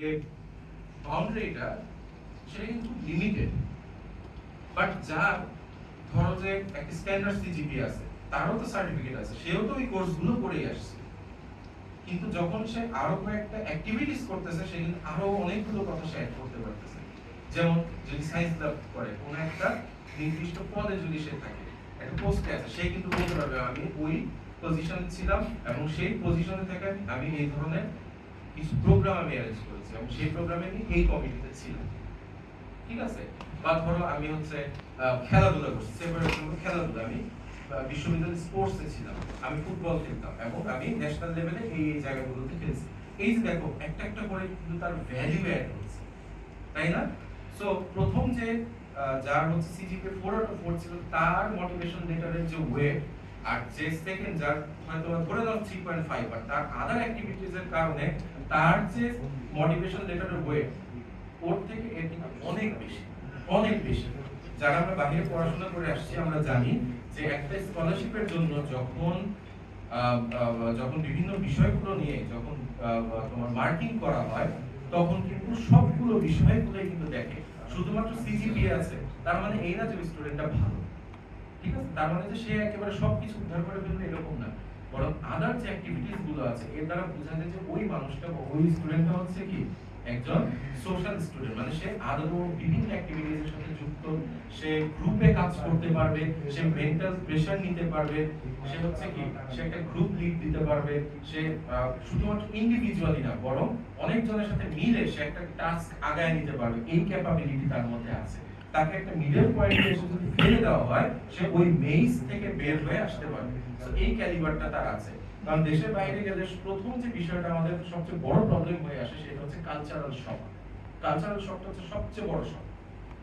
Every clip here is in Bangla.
যে বাউন্ডারিটা সেটা কিন্তু লিমিটেড, বাট যার ধরো যে একটা স্ট্যান্ডার্ড সিজিপি আছে, তারও তো সার্টিফিকেট আছে, সেও তো ওই কোর্সগুলো করেই আসছে, কিন্তু যখন সে আরো কয়েকটা অ্যাক্টিভিটিস করতেছে সে কিন্তু আরো অনেকগুলো কথা সে অ্যাড করতে পারতেছে। যেমন যদি সায়েন্স ল্যাব করে কোনো একটা নির্দিষ্ট পদে যদি সে থাকে, একটা পোস্টে আছে, সে কিন্তু বলতে পারবে আমি ওই পজিশনে ছিলাম এবং সেই পজিশনে থেকে আমি এই ধরনের কিছু প্রোগ্রাম আমি অ্যারেঞ্জ করেছি এবং সেই প্রোগ্রামে আমি এই কমিটিতে ছিলাম, ঠিক আছে। বা ধরো আমি হচ্ছে খেলাধুলা করছি, সেপারেট খেলাধুলা, আমি বিশ্ববিদ্যালয় স্পোর্টসে ছিলাম, আমি ফুটবল খেলতাম এবং আমি ন্যাশনাল লেভেলে এই জায়গাগুলোতে খেলছি। এই যে দেখো একটা একটা করে কিন্তু তার ভ্যালু অ্যাড হচ্ছে, তাই না? সো প্রথম যে যার হচ্ছে সিজিপিএ 4/4 ছিল, তার মোটিভেশন লেটারের যে ওয়েট, আর যে সেকেন্ড যার হয়তো ধরে নাও 3.5, আর তার আদার অ্যাক্টিভিটিজ এর কারণে তার যে মোটিভেশন লেটারের ওয়েট ওর থেকে এর কিন্তু অনেক বেশি, অনেক বেশি। যারা আমরা বাইরে পড়াশোনা করে আসছি আমরা জানি যে একটা স্কলারশিপের জন্য যখন যখন বিভিন্ন বিষয়গুলো নিয়ে যখন তোমার মার্কিং করা হয়, তখন কিন্তু সবগুলো বিষয়গুলো কিন্তু দেখে। শুধুমাত্র সিজিপিএ আছে তার মানে এই না যে স্টুডেন্টটা ভালো, ঠিক আছে, তার মানে যে সে একেবারে সবকিছু উদ্ধার করে ফেলবে এরকম না, বরং আদার যে অ্যাক্টিভিটিস গুলো আছে এর দ্বারা বোঝা যায় যে ওই মানুষটা বা ওই স্টুডেন্টটা হচ্ছে কি একজন সোশ্যাল স্টুডেন্ট, মানে সে আদৌ বিভিন্ন অ্যাক্টিভিটিস এর সাথে যুক্ত, সে গ্রুপে কাজ করতে পারবে, সে মেন্টাল প্রেশার নিতে পারবে, সে হচ্ছে কি সে একটা গ্রুপ লিড দিতে পারবে, সে শুধুমাত্র ইন্ডিভিজুয়ালি না বরং অনেকজনের সাথে মিলে সে একটা টাস্ক আগায় নিতে পারবে, এই ক্যাপাবিলিটি তার মধ্যে আছে। তাকে একটা মিডল পয়েন্টে এসে যদি ফেলে দেওয়া হয়, সে ওই মেইজ থেকে বের হয়ে আসতে পারবে। সো এই ক্যালিবারটা তার আছে। কারণ দেশের বাইরে গেলে প্রথম যে বিষয়টা আমাদের সবচেয়ে বড় প্রবলেম হয়ে আসে সেটা হচ্ছে কালচারাল শক। কালচারাল শকটা হচ্ছে সবচেয়ে বড় শক,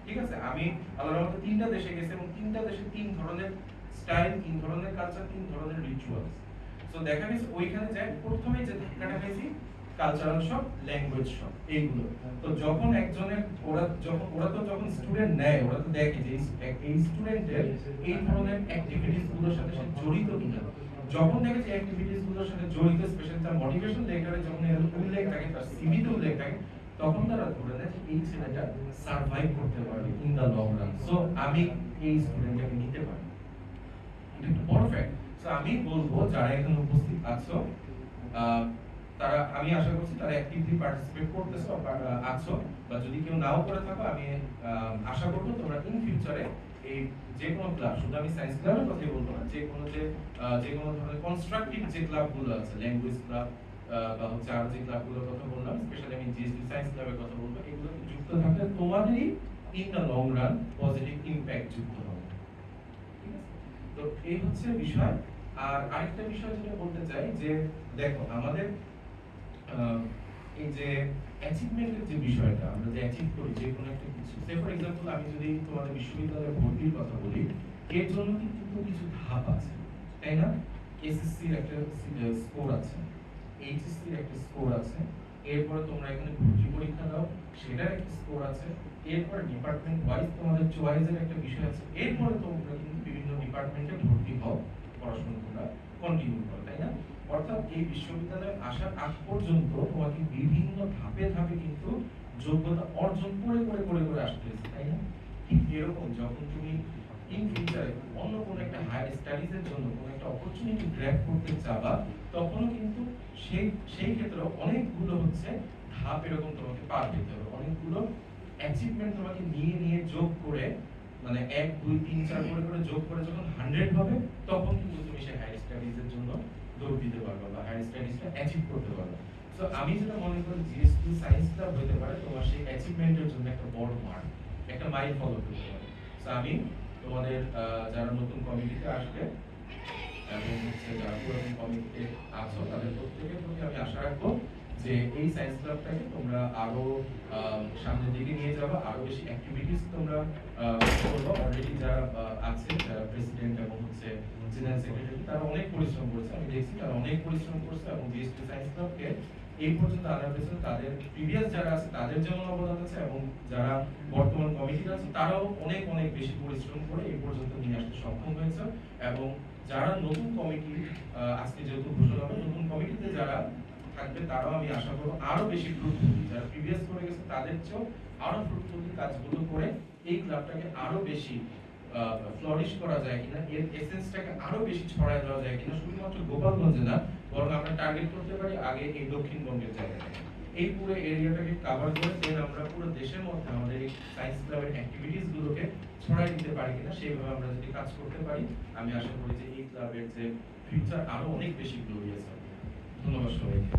ঠিক আছে। আমি আল্লাহর রহমতে 3টা দেশে গেছি এবং 3টা দেশে 3 ধরনের স্টাইল, 3 ধরনের কালচার, 3 ধরনের রিচুয়ালস। সো দেখা গেছে ওইখানে যাই প্রথমে যে ধাক্কাটা খাইছি কালচারাল শক, ল্যাঙ্গুয়েজ শক, এইগুলো। তো যখন একজনের ওরা তো যখন স্টুডেন্ট নেয় ওরা তো দেখে যে এই স্টুডেন্টের এই ধরনের অ্যাক্টিভিটিস গুলোর সাথে সে জড়িত কিনা। যখন দেখে যে অ্যাক্টিভিটিস গুলোর সাথে জড়িত, স্পেশালি তার মোটিভেশন লেটারে যখন এর উল্লেখ থাকে, তার সিভিতে উল্লেখ থাকে, তখন তারা ধরে নেয় যে এই ছেলেটা সার্ভাইভ করতে পারবে in the long run. So আমি এই স্টুডেন্টটাকে নিতে পারি, এটা একটা বড় ফ্যাক্ট। সো আমি বলবো যারা এখানে উপস্থিত আছো, তারা, আমি আশা করছি তারা অ্যাক্টিভলি পার্টিসিপেট করতেছো আছো, বা যদি কেউ নাও করে থাকো আমি আশা করব তোমরা ইন ফিউচারে এই যে কোনো ক্লাব, শুধু আমি সায়েন্স ক্লাবের কথাই বলবো না, যে কোনো ধরনের কনস্ট্রাকটিভ যে ক্লাবগুলো আছে, ল্যাঙ্গুয়েজ ক্লাব বা হচ্ছে আর যে ক্লাবগুলোর কথা বললাম, স্পেশালি আমি জিএসটি সায়েন্স ক্লাবের কথা বলবো, এগুলোতে যুক্ত থাকলে তোমাদেরই in the long run positive impact যুক্ত হবে, ঠিক আছে। তো এই হচ্ছে বিষয়। আর আরেকটা বিষয় যেটা বলতে চাই যে দেখো আমাদের এই যে অ্যাচিভমেন্টের যে বিষয়টা, আমরা যে অ্যাচিভ করি যে কোনো একটা কিছু, সে ফর এক্সাম্পল আমি যদি তোমাদের বিশ্ববিদ্যালয়ে ভর্তির কথা বলি, এর জন্য কিন্তু কিছু ধাপ আছে, তাই না? এসএসসি এর একটা স্কোর আছে, এইচএসসি এর একটা স্কোর আছে, এরপরে তোমরা এখানে ভর্তি পরীক্ষা দাও, সেটার একটা স্কোর আছে, এরপরে ডিপার্টমেন্ট ওয়াইজ তোমাদের চয়েসের একটা বিষয় আছে, এরপরে তোমরা কিন্তু বিভিন্ন ডিপার্টমেন্টে ভর্তি হও, পড়াশোনা তোমরা কন্টিনিউ করো, তাই না? অর্থাৎ এই বিশ্ববিদ্যালয়ে আসার আগ পর্যন্ত তোমাকে বিভিন্ন ধাপে ধাপে কিন্তু যোগ্যতা অর্জন করে করে করে করে আসতে হয়েছে, তাই না? ঠিক এরকম যখন তুমি ইন ফিউচারে অন্য কোনো একটা হায়ার স্টাডিজের জন্য কোনো একটা অপরচুনিটি গ্র্যাব করতে চাবা, তখনও কিন্তু সেই ক্ষেত্রে অনেকগুলো হচ্ছে ধাপ এরকম তোমাকে পার পেতে হবে, অনেকগুলো অ্যাচিভমেন্ট তোমাকে নিয়ে নিয়ে যোগ করে, মানে 1 2 3 4 করে করে যোগ করে যখন 100 হবে, তখন কিন্তু তুমি সেই হায়ার স্টাডিজের জন্য দৌড় দিতে পারবে বা হায়ার স্টাডিজটা অ্যাচিভ করতে পারবে। সো আমি যেটা মনে করি জিএসটি সায়েন্সটা হতে পারে তোমার সেই অ্যাচিভমেন্টের জন্য একটা বড় মার্ক, একটা মাইল ফলো করতে পারে। সো আমি তোমাদের যারা নতুন কমিটিতে আসবে এবং হচ্ছে যারা পুরাতন কমিটিতে আছো, তাদের প্রত্যেকের প্রতি আমি আশা রাখবো যে এই সায়েন্স ক্লাবটাকে তোমরা আরো সামনের দিকে নিয়ে যাবে, আরো বেশি অ্যাক্টিভিটিস তোমরা করবে। অলরেডি যারা আছে, যারা প্রেসিডেন্ট এবং হচ্ছে জেনারেল সেক্রেটারি, তারা অনেক পরিশ্রম করেছে, আমি দেখছি তারা অনেক পরিশ্রম করছে এবং বিএসটি সায়েন্স ক্লাবকে এই পর্যন্ত আনার পেছনে তাদের প্রিভিয়াস যারা আছে তাদের যেমন অবদান আছে এবং যারা বর্তমান কমিটিতে আছে তারাও অনেক অনেক বেশি পরিশ্রম করে এই পর্যন্ত নিয়ে আসতে সক্ষম হয়েছে। এবং যারা নতুন কমিটি আজকে যেহেতু ঘোষণা হবে, নতুন কমিটিতে যারা থাকবে তারাও আমি আশা করবো আরো বেশি ফ্রুটফুলি, যারা প্রিভিয়াস করে গেছে তাদের চেয়েও আরো ফ্রুটফুলি কাজগুলো করে এই ক্লাবটাকে আরো বেশি ফ্লোরিশ করা যায় কিনা, এর এসেন্সটাকে আরো বেশি ছড়ায় দেওয়া যায় কিনা, শুধুমাত্র গোপালগঞ্জে না বরং আমরা টার্গেট করতে পারি আগে এই দক্ষিণবঙ্গের জায়গাটাকে, এই পুরো এরিয়াটাকে কভার করে দেন আমরা পুরো দেশের মধ্যে আমাদের এই সায়েন্স ক্লাবের অ্যাক্টিভিটিস গুলোকে ছড়াই দিতে পারি কিনা, সেইভাবে আমরা যদি কাজ করতে পারি আমি আশা করি যে এই ক্লাবের যে ফিউচার আরো অনেক বেশি গ্লোরিয়াস হবে। ধন্যবাদ সবাইকে।